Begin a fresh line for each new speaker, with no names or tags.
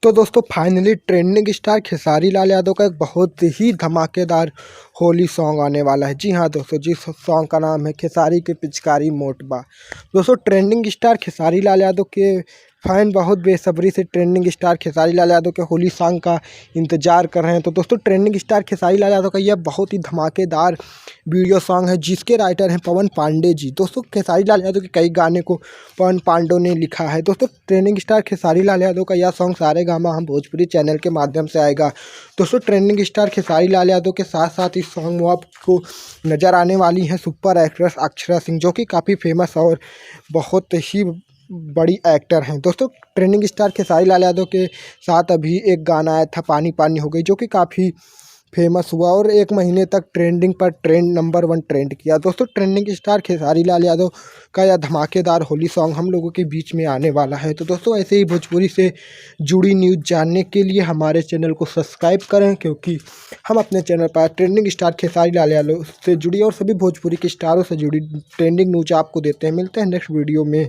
तो दोस्तों finally trending star Khesari Lal Yadav का एक बहुत ही धमाकेदार होली सॉन्ग आने वाला है। जी हाँ दोस्तों, जिस सॉन्ग का नाम है खेसारी की पिचकारी मोटबा। दोस्तों ट्रेंडिंग स्टार खेसारी लाल यादव के फैन बहुत बेसब्री से ट्रेंडिंग स्टार खेसारी लाल यादव के होली सॉन्ग का इंतजार कर रहे हैं। तो दोस्तों ट्रेंडिंग स्टार खेसारी लाल यादव का यह बहुत ही धमाकेदार वीडियो सॉन्ग है, जिसके राइटर हैं पवन पांडे जी। दोस्तों खेसारी लाल यादव के कई गाने को पवन पांडे ने लिखा है। दोस्तों ट्रेंडिंग स्टार खेसारी लाल यादव का यह सॉन्ग सारेगामा हम भोजपुरी चैनल के माध्यम से आएगा। दोस्तों ट्रेंडिंग स्टार खेसारी लाल यादव के साथ साथ इस सॉन्ग में आपको नज़र आने वाली हैं सुपर एक्ट्रेस अक्षरा सिंह, जो कि काफ़ी फेमस और बहुत ही बड़ी एक्टर हैं। दोस्तों ट्रेंडिंग स्टार खेसारी लाल यादव के साथ अभी एक गाना आया था पानी पानी हो गई, जो कि काफ़ी फेमस हुआ और एक महीने तक ट्रेंडिंग पर नंबर 1 ट्रेंड किया। दोस्तों ट्रेंडिंग स्टार खेसारी लाल यादव का यह धमाकेदार होली सॉन्ग हम लोगों के बीच में आने वाला है। तो दोस्तों ऐसे ही भोजपुरी से जुड़ी न्यूज़ जानने के लिए हमारे चैनल को सब्सक्राइब करें, क्योंकि हम अपने चैनल पर ट्रेंडिंग स्टार खेसारी लाल यादव से जुड़ी और सभी भोजपुरी के स्टारों से जुड़ी ट्रेंडिंग न्यूज़ आपको देते हैं। मिलते हैं नेक्स्ट वीडियो में।